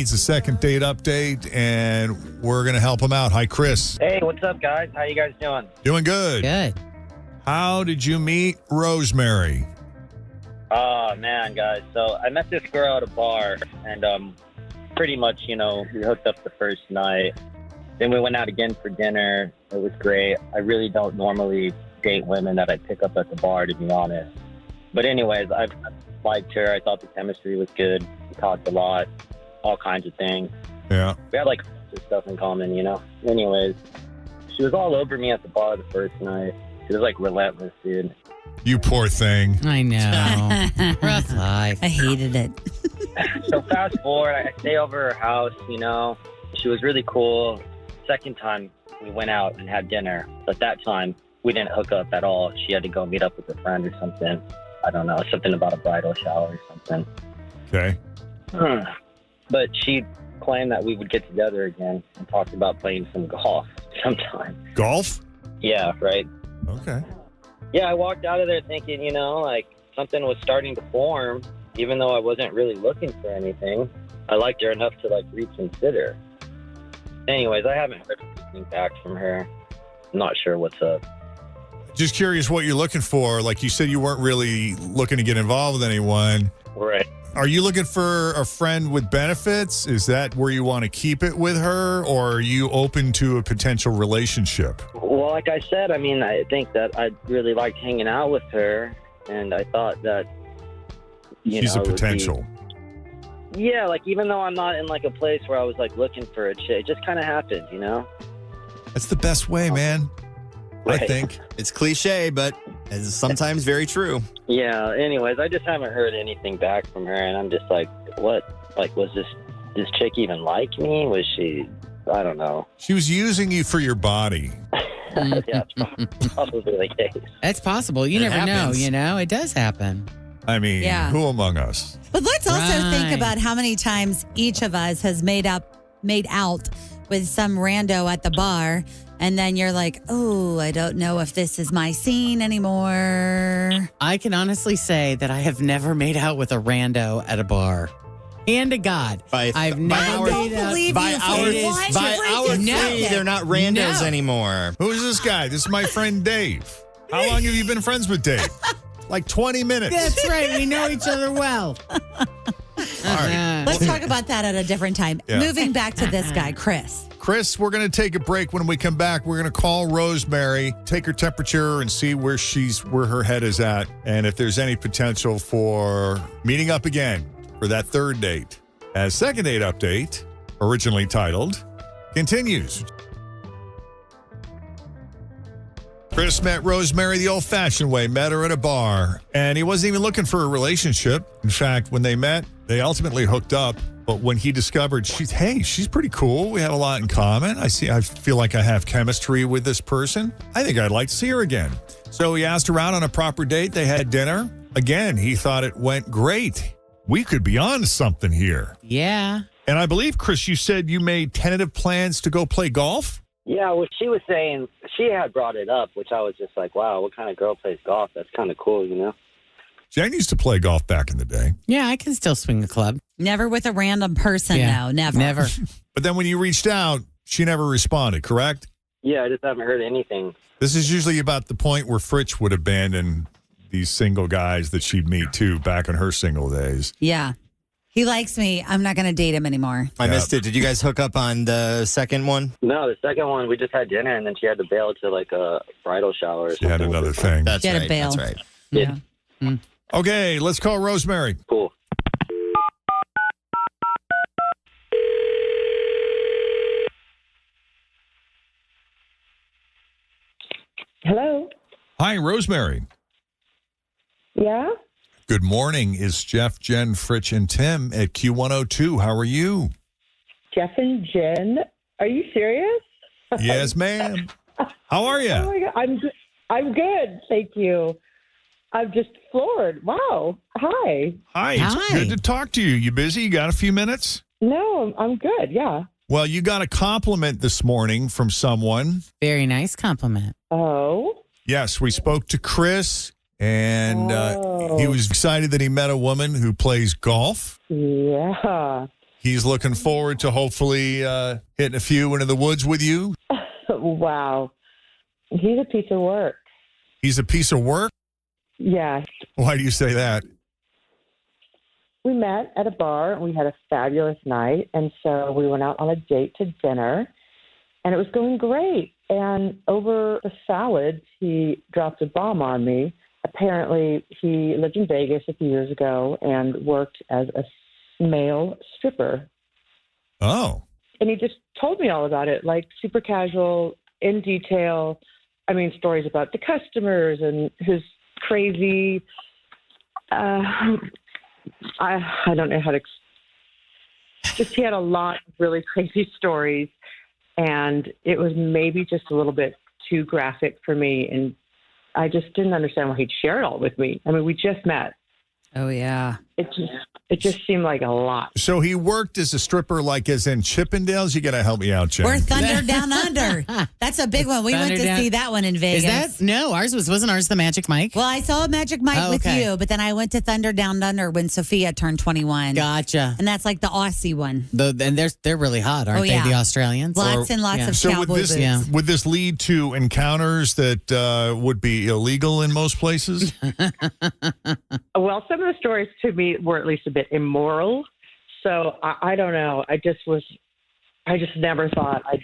needs a second date update, and we're going to help him out. Hi, Chris. Hey, what's up, guys? How you guys doing? Doing good. Good. How did you meet Rosemary? Oh, man, guys. So I met this girl at a bar, and pretty much, we hooked up the first night. Then we went out again for dinner. It was great. I really don't normally date women that I pick up at the bar, to be honest. But anyways, I liked her. I thought the chemistry was good. We talked a lot, all kinds of things. Yeah. We had, stuff in common, Anyways, she was all over me at the bar the first night. She was, relentless, dude. You poor thing. I know. Rough life. I hated it. So fast forward, I stay over her house, She was really cool. Second time, we went out and had dinner. But that time, we didn't hook up at all. She had to go meet up with a friend or something. I don't know, something about a bridal shower or something. Okay. But she claimed that we would get together again and talked about playing some golf sometime. Golf? Yeah, right. Okay. Yeah, I walked out of there thinking, something was starting to form, even though I wasn't really looking for anything. I liked her enough to, reconsider. Anyways, I haven't heard anything back from her. I'm not sure what's up. Just curious what you're looking for. Like you said, you weren't really looking to get involved with anyone. Right. Are you looking for a friend with benefits? Is that where you want to keep it with her, or are you open to a potential relationship? Well, like I said, I think that I really liked hanging out with her, and I thought that, She's a potential. Yeah, even though I'm not in, a place where I was, looking for a chick, it just kind of happened, That's the best way, man. Right. I think. It's cliche, but it's sometimes very true. Yeah, anyways, I just haven't heard anything back from her, and I'm just what? Was this chick even like me? Was she, I don't know. She was using you for your body. Yeah, it's probably the case. That's possible. You never happens. know, It does happen. I mean, Yeah. who among us? But let's also think Right. about how many times each of us has made out with some rando at the bar, and then you're like, oh, I don't know if this is my scene anymore. I can honestly say that I have never made out with a rando at a bar. Hand to God. I've never made out. By hour three, they're not randos anymore. Who's this guy? This is my friend Dave. How long have you been friends with Dave? 20 minutes. That's right. We know each other well. All right. Let's talk about that at a different time. Yeah. Moving back to this guy, Chris. Chris, we're going to take a break. When we come back, we're going to call Rosemary, take her temperature, and see where her head is at, and if there's any potential for meeting up again for that third date. As second date update, originally titled, continues. Chris met Rosemary the old-fashioned way, met her at a bar, and he wasn't even looking for a relationship. In fact, when they met, they ultimately hooked up. But when he discovered she's pretty cool, we have a lot in common. I feel like I have chemistry with this person. I think I'd like to see her again. So he asked her out on a proper date. They had dinner. Again, he thought it went great. We could be on to something here. Yeah. And I believe, Chris, you said you made tentative plans to go play golf? Yeah, well, she was saying, she had brought it up, which I was just like, wow, what kind of girl plays golf? That's kind of cool, Jen used to play golf back in the day. Yeah, I can still swing a club. Never with a random person, Yeah, no, never. Never. But then when you reached out, she never responded, correct? Yeah, I just haven't heard anything. This is usually about the point where Fritch would abandon these single guys that she'd meet, too, back in her single days. Yeah. He likes me. I'm not going to date him anymore. I missed it. Did you guys hook up on the second one? No, the second one, we just had dinner, and then she had to bail to, a bridal shower or She something. had another thing. That's Get a right. bail. That's right. Yeah. Okay, let's call Rosemary. Cool. Hello. Hi, Rosemary. Yeah. Good morning. It's Jeff, Jen, Fritch, and Tim at Q102. How are you? Jeff and Jen. Are you serious? Yes, ma'am. How are Oh you? my God. I'm good. I'm good. Thank you. I'm just floored. Wow. Hi. Hi. It's Hi. good to talk to you. You busy? You got a few minutes? No, I'm good. Yeah. Well, you got a compliment this morning from someone. Very nice compliment. Oh. Yes, we spoke to Chris, and he was excited that he met a woman who plays golf. Yeah. He's looking forward to hopefully hitting a few into the woods with you. Wow. He's a piece of work. He's a piece of work? Yeah. Why do you say that? We met at a bar. We had a fabulous night. And so we went out on a date to dinner. And it was going great. And over the salads, he dropped a bomb on me. Apparently, he lived in Vegas a few years ago and worked as a male stripper. Oh. And he just told me all about it, like super casual, in detail. I mean, stories about the customers and his crazy, I don't know how to, just he had a lot of really crazy stories. And it was maybe just a little bit too graphic for me. And I just didn't understand why he'd share it all with me. I mean, we just met. Oh, yeah. It just seemed like a lot. So he worked as a stripper, like as in Chippendales? You got to help me out, Jen. Or Thunder Down Under. That's a big one. We went to see that one in Vegas. No, wasn't ours the Magic Mike? Well, I saw Magic Mike with you, but then I went to Thunder Down Under when Sophia turned 21. Gotcha. And that's like the Aussie one. And they're really hot, aren't they, the Australians? Lots and lots of so cowboy boots. Would this lead to encounters that would be illegal in most places? Well, some of the stories to me were at least a bit immoral. So I don't know. I just never thought I'd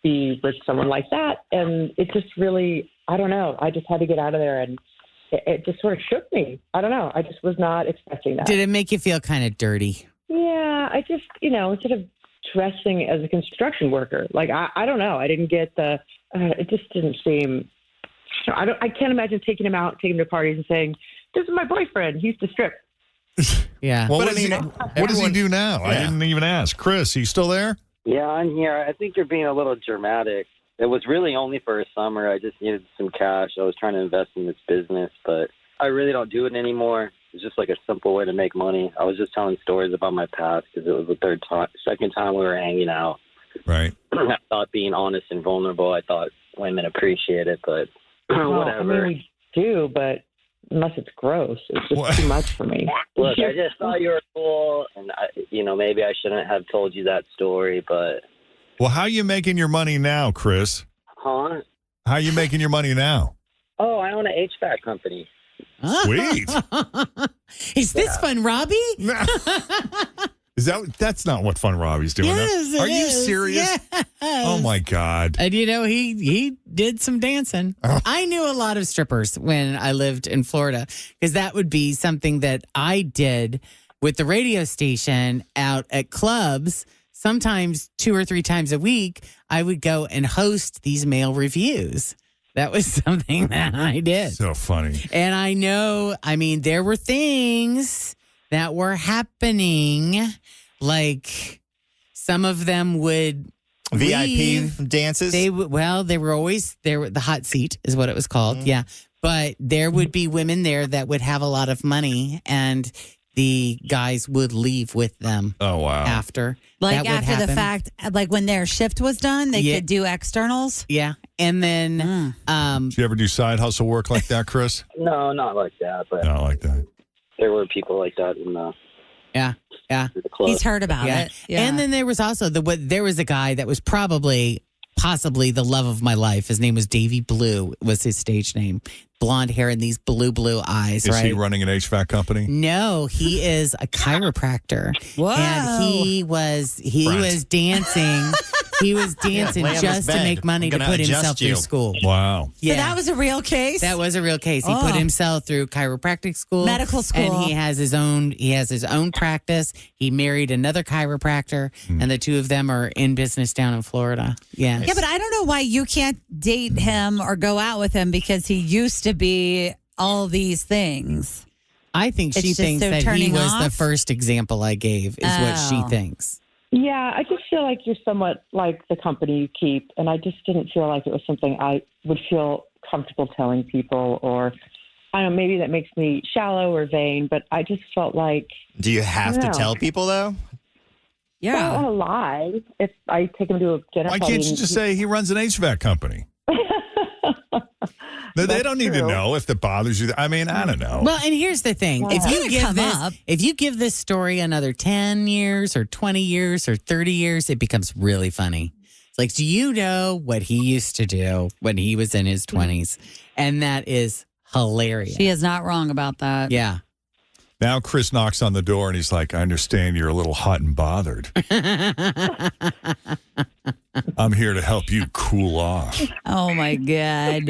be with someone like that. And it just really, I don't know. I just had to get out of there, and it just sort of shook me. I don't know. I just was not expecting that. Did it make you feel kind of dirty? Yeah, I just, instead of dressing as a construction worker, like, I don't know. I didn't get it just didn't seem, I can't imagine taking him to parties and saying, this is my boyfriend. He used to strip. Yeah. Well, what does he do now? Yeah. I didn't even ask. Chris, you still there? Yeah, I'm here. I think you're being a little dramatic. It was really only for a summer. I just needed some cash. I was trying to invest in this business, but I really don't do it anymore. It's just like a simple way to make money. I was just telling stories about my past because it was the second time we were hanging out. Right. I thought being honest and vulnerable, I thought women appreciate it, but whatever. I mean, we do, but unless it's gross, it's just too much for me. Look, I just thought you were cool, and maybe I shouldn't have told you that story, but... Well, how are you making your money now, Chris? Huh? How are you making your money now? Oh, I own an HVAC company. Sweet. Is this Fun Robbie? That's not what Fun Robbie's doing. Yes, Are you serious? Yes. Oh my God. And he did some dancing. I knew a lot of strippers when I lived in Florida because that would be something that I did with the radio station out at clubs. Sometimes 2 or 3 times a week, I would go and host these male reviews. That was something that I did. So funny. And I know, there were things that were happening, like some of them would VIP dances. They were always there. The hot seat is what it was called. Yeah, but there would be women there that would have a lot of money, and the guys would leave with them. Oh wow! After the fact, like when their shift was done, they could do externals. Yeah, and then did you ever do side hustle work like that, Chris? No, not like that. But not like that. There were people like that in the club. He's heard about it. Yeah. And then there was also there was a guy that was possibly the love of my life. His name was Davy Blue, was his stage name. Blonde hair and these blue eyes. Is he running an HVAC company? No, he is a chiropractor. Whoa. And he was dancing. He was dancing just to make money to put himself through school. Wow. Yeah. So that was a real case? That was a real case. He put himself through chiropractic school. Medical school. And he has his own practice. He married another chiropractor, and the two of them are in business down in Florida. Yeah. Yeah, but I don't know why you can't date him or go out with him because he used to be all these things. I think she thinks that he was the first example I gave, is what she thinks. Yeah, I just feel like you're somewhat like the company you keep, and I just didn't feel like it was something I would feel comfortable telling people, or I don't know, maybe that makes me shallow or vain, but I just felt like... Do you have to tell people, though? Yeah. I don't want to lie if I take him to a dinner party. Why can't you just say he runs an HVAC company? They don't need to true. know if it bothers you. I mean, I don't know. Well, and here's the thing: It's gonna come up. if you give this story another 10 years, or 20 years, or 30 years, it becomes really funny. It's like, do you know what he used to do when he was in his 20s? And that is hilarious. She is not wrong about that. Yeah. Now Chris knocks on the door and he's like, I understand you're a little hot and bothered. I'm here to help you cool off. Oh my God.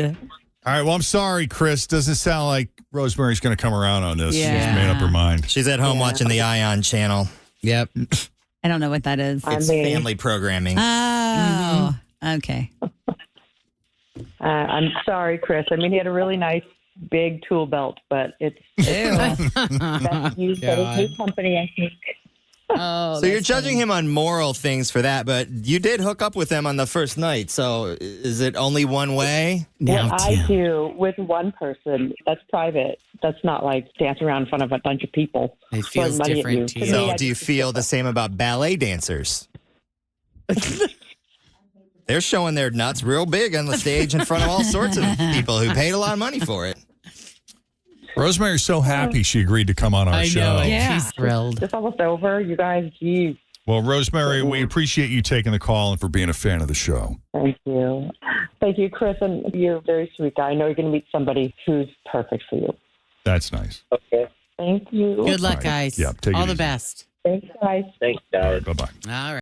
All right. Well, I'm sorry, Chris. Doesn't sound like Rosemary's going to come around on this. Yeah. She's made up her mind. She's at home watching the Ion channel. Yep. I don't know what that is. I It's mean, family programming. Oh, okay. I'm sorry, Chris. I mean, he had a really nice big tool belt, but it's best used at his new company, I think. Oh, So you're judging him on moral things for that, but you did hook up with him on the first night. So is it only one way? now, What I Tim. do with one person, that's private. That's not like dance around in front of a bunch of people. It feels throwing money at different you. to To you. me, So I do you just- feel the same about ballet dancers? They're showing their nuts real big on the stage in front of all sorts of people who paid a lot of money for it. Rosemary's so happy she agreed to come on our I show. know it. Yeah. She's thrilled. It's almost over. You guys, geez, Well, Rosemary, we appreciate you taking the call and for being a fan of the show. thank you. Thank you, Chris. And you're a very sweet guy. I know you're going to meet somebody who's perfect for you. That's nice. Okay. Thank you. Good luck, Right. guys. Yeah, take it All the easy. best. Thanks, guys. Thanks, guys. Bye-bye. All right.